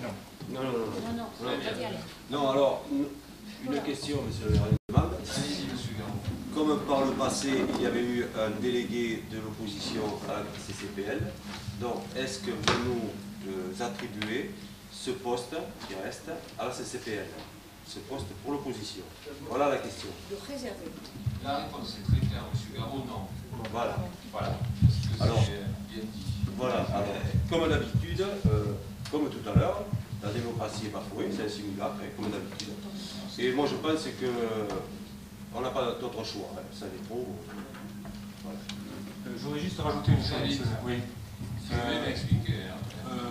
Non, non, non. Non, non, on va y aller. Non, alors, une question, monsieur le maire, demande. Comme par le passé, il y avait eu un délégué de l'opposition à la CCPL, donc est-ce que vous nous attribuez ce poste qui reste à la CCPL, ce poste pour l'opposition? Voilà la question. Le réserver. La réponse est très claire, monsieur Garot, non. Voilà. Voilà, parce que Alors, c'est bien dit. Voilà, alors, comme d'habitude, comme tout à l'heure, la démocratie est bafouée, c'est un simulacre, comme d'habitude. Et moi je pense que on n'a pas d'autre choix, hein. Ça dépend. Voilà. Je voudrais juste rajouter une chose. Oui. Si vous voulez m'expliquer.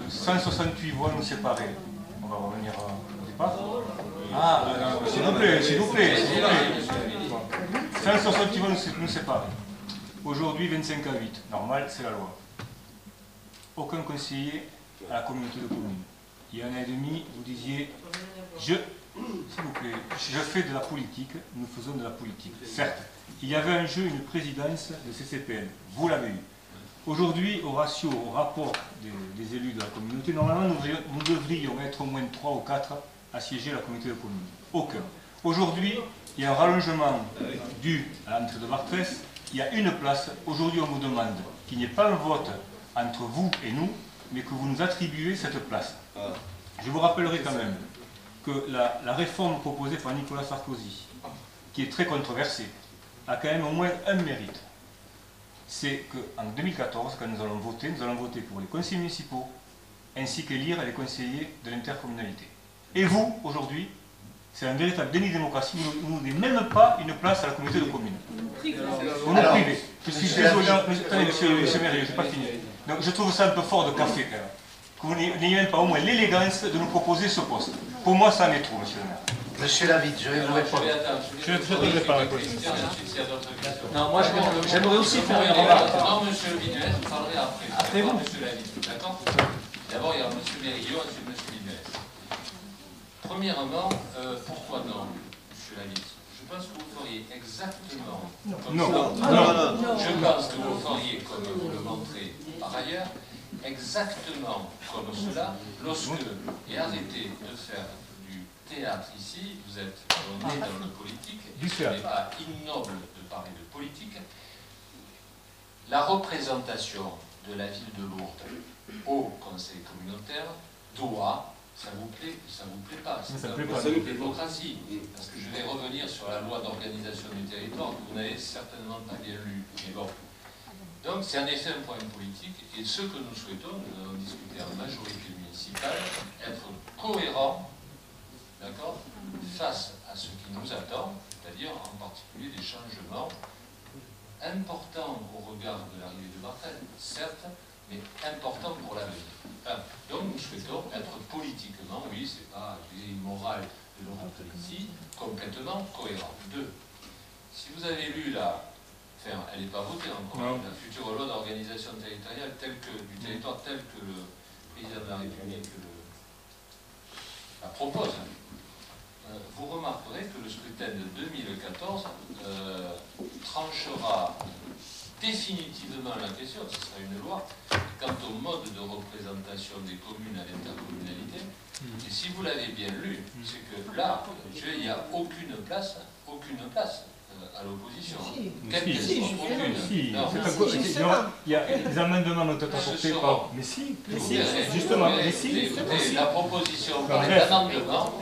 168 voix nous séparées. On va revenir au départ. Ah, s'il vous plaît, s'il vous plaît, s'il vous plaît. 168 voix nous séparées. Aujourd'hui, 25 à 8. Normal, c'est la loi. Aucun conseiller à la communauté de communes. Il y a un an et demi, vous disiez, s'il vous plaît, je fais de la politique, nous faisons de la politique. Certes, il y avait un jeu, une présidence de CCPL. Vous l'avez eu. Aujourd'hui, au ratio, au rapport des élus de la communauté, normalement, nous devrions être au moins 3 ou 4 à siéger à la communauté de communes. Aucun. Aujourd'hui, il y a un rallongement dû à l'entrée de Bartrès. Il y a une place. Aujourd'hui, on vous demande qu'il n'y ait pas un vote entre vous et nous, mais que vous nous attribuez cette place. Je vous rappellerai quand même que la réforme proposée par Nicolas Sarkozy, qui est très controversée, a quand même au moins un mérite. C'est qu'en 2014, quand nous allons voter pour les conseillers municipaux, ainsi qu'élire les conseillers de l'intercommunalité. Et vous, aujourd'hui, c'est un véritable déni de démocratie, vous ne donnez même pas une place à la communauté de communes. Vous nous privez. Je suis désolé, attendez, monsieur Mérieux, je n'ai pas fini. Donc je trouve ça un peu fort de café quand même. Que vous n'ayez même pas au moins l'élégance de nous proposer ce poste. Pour moi, ça en est trop, monsieur le maire. Monsieur Lavitte, je vais vous répondre. Je ne devrais pas répondre. Non, moi j'aimerais aussi faire une remarque. Non, monsieur Vinuès, vous parlerez après. Après vous. Monsieur Lavitte, d'accord? D'abord, il y a monsieur Mérillot et monsieur Vinuès. Premièrement, pourquoi non, monsieur Lavitte? Je pense que vous feriez exactement comme ça. Je pense que vous feriez, comme vous le montrez par ailleurs, exactement comme cela, lorsque, et arrêtez de faire du théâtre ici, vous êtes né dans le politique, et ce n'est pas ignoble de parler de politique, la représentation de la ville de Lourdes au conseil communautaire doit, ça vous plaît pas, c'est un problème de démocratie, parce que je vais revenir sur la loi d'organisation du territoire que vous n'avez certainement pas bien lu, mais bon. Donc c'est en effet un problème politique, et ce que nous souhaitons, nous avons discuté en majorité municipale, être cohérents, d'accord, face à ce qui nous attend, c'est-à-dire en particulier des changements importants au regard de l'arrivée de Barthel, certes, mais importants pour l'avenir. Enfin, donc nous souhaitons être politiquement, oui, c'est pas immoral de le rappeler ici, complètement cohérent. Deux, si vous avez lu la... Enfin, elle n'est pas votée encore, la future loi d'organisation territoriale du territoire tel que le président de la République la propose. Vous remarquerez que le scrutin de 2014 tranchera définitivement la question, ce sera une loi, quant au mode de représentation des communes à l'intercommunalité. Et si vous l'avez bien lu, c'est que là, il n'y a aucune place à l'opposition. Quelle qu'elle soit, aucune. Il y a des amendements ont été apportés par... Mais si, justement, mais si. La proposition par les amendements,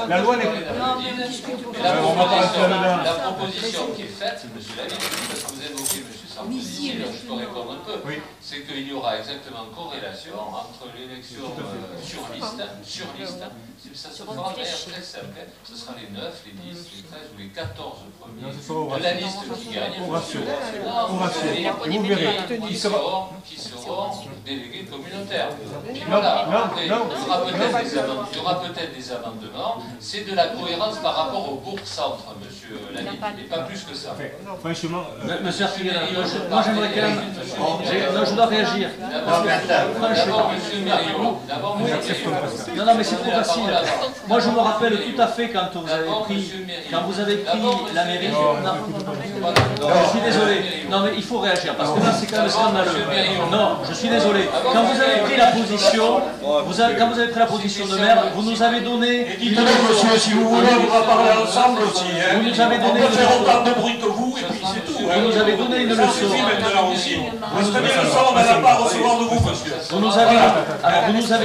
la loi n'est la proposition qui est faite, monsieur Lavitte, parce que vous évoquez monsieur Sarkozy, je peux répondre un peu, c'est qu'il y aura exactement corrélation entre l'élection sur liste, ça se fera d'ailleurs très simple, ce sera les 9, les 10, les 13 ou les 14 premiers de la liste qui gagne, qui seront délégués communautaires. Puis voilà, après, il y aura peut-être des amendements, c'est de la cohérence par rapport au bourg-centre, monsieur Lavitte, et pas plus que ça. Franchement, monsieur Artigal, moi j'aimerais quand même... Non, je dois réagir. D'abord, monsieur Mériot. Non, mais c'est trop facile. Moi, je me rappelle tout à fait quand vous avez pris la mairie. Non, je suis désolé. Non, mais il faut réagir parce que là, c'est quand même scandaleux. Non, je suis désolé. Quand vous avez pris la position, de maire, vous nous avez donné. Dites-le, monsieur, si vous voulez, on va parler ensemble aussi. Vous nous avez donné. On peut faire autant de bruit que vous, et puis c'est tout. Vous nous avez donné une leçon. Maintenant aussi. Est-ce que des leçons, on n'a pas à recevoir de vous, monsieur? Vous nous avez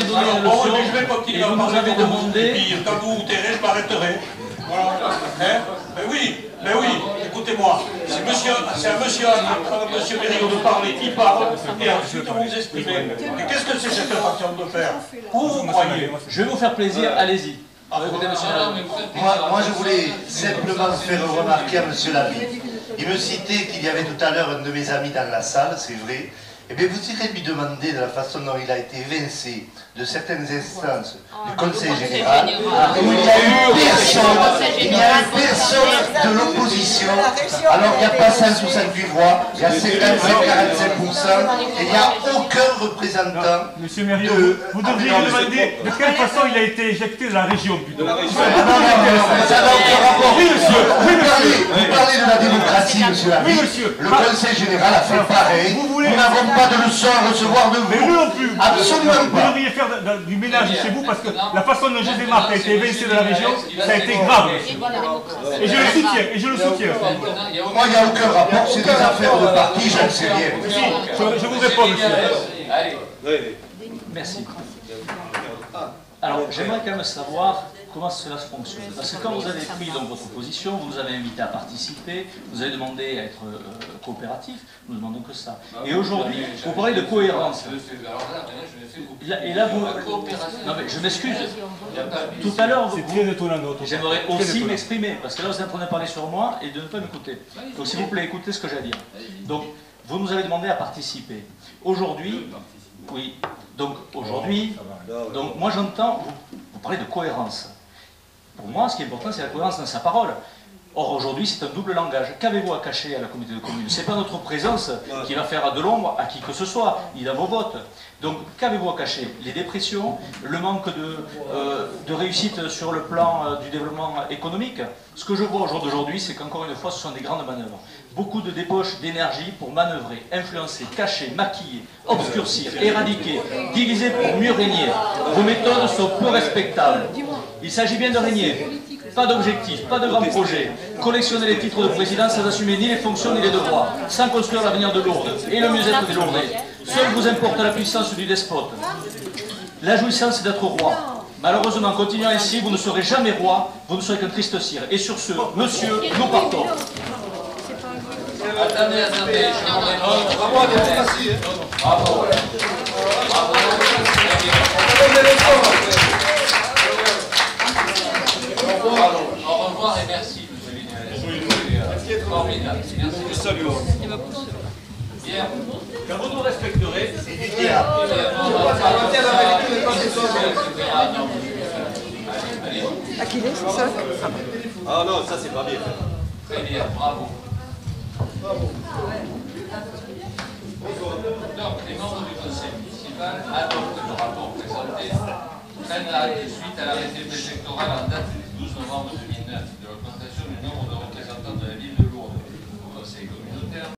donné une leçon. Je vais continuer Et vous nous avez demandé. Et puis, quand vous vous tairez, je m'arrêterai. Voilà. Mais oui, écoutez-moi. C'est à monsieur Mériot de parler, il parle, et ensuite vous vous exprimez. Et qu'est-ce que c'est cette façon de faire? Où vous croyez? Je vais vous faire plaisir, allez-y. Moi, je voulais simplement faire remarquer à monsieur Lavi. Il me citait qu'il y avait tout à l'heure un de mes amis dans la salle, c'est vrai. Eh bien, vous irez lui demander de la façon dont il a été évincé de certaines instances du Conseil général, où il y a eu personne de l'opposition. Alors, il n'y a pas 168 voix, il y a 55-45%, et il n'y a aucun représentant. Monsieur Mériot, vous devriez lui demander de quelle façon il a été éjecté de la région, plutôt. Non, ça n'a aucun rapport. Oui, monsieur. Vous parlez de la démocratie, monsieur Lavi. Oui, monsieur. Le Conseil général a fait pareil. Nous n'avons pas de leçons à recevoir de vous. Mais nous non plus. Absolument Vous pas. devriez faire du ménage chez vous parce que la façon dont José Marc a été évincé de la région, ça a été grave. Et je le soutiens, Moi, il n'y a aucun rapport, c'est des affaires de parti, je ne sais rien. Je vous réponds, monsieur. Merci. Alors, j'aimerais quand même savoir comment cela se fonctionne. Parce que quand vous avez pris donc votre position, vous nous avez invités à participer, vous avez demandé à être coopératif, nous ne demandons que ça. Et aujourd'hui, vous parlez de cohérence. Et là, vous... Non mais je m'excuse. Tout à l'heure, j'aimerais aussi m'exprimer, parce que là, vous êtes en train de parler sur moi et de ne pas m'écouter. Donc s'il vous plaît, écoutez ce que j'ai à dire. Donc, vous nous avez demandé à participer. Aujourd'hui, oui, donc aujourd'hui, donc moi j'entends, vous parlez de cohérence. Pour moi, ce qui est important, c'est la cohérence dans sa parole. Or, aujourd'hui, c'est un double langage. Qu'avez-vous à cacher à la communauté de communes? Ce n'est pas notre présence qui va faire de l'ombre à qui que ce soit, ni dans vos votes. Donc, qu'avez-vous à cacher? Les dépressions, le manque de réussite sur le plan du développement économique. Ce que je vois au jour d'aujourd'hui, c'est qu'encore une fois, ce sont des grandes manœuvres. Beaucoup de débauches d'énergie pour manœuvrer, influencer, cacher, maquiller, obscurcir, éradiquer, diviser pour mieux régner. Vos méthodes sont peu respectables. Il s'agit bien de régner. Pas d'objectif, pas de grand projet. Collectionner les titres de président sans assumer ni les fonctions ni les devoirs. Sans construire l'avenir de Lourdes et le mieux-être des Lourdais. Seul vous importe la puissance du despote. La jouissance d'être roi. Malheureusement, continuant ainsi, vous ne serez jamais roi, vous ne serez qu'un triste cire. Et sur ce, monsieur, nous partons. Attendez, je voudrais... Bravo à la démocratie. Bravo. Bravo. Au revoir et merci, monsieur Linel. Formidable. Merci. Pierre. Quand vous nous respecterez, C'est du théâtre. Aquilé, c'est ça? Ah non, ça c'est pas bien. Très bien, bravo. Donc, les membres du conseil municipal adoptent le rapport présenté, prennent acte suite à l'arrêté préfectoral en date du 12 novembre 2009 de l'augmentation du nombre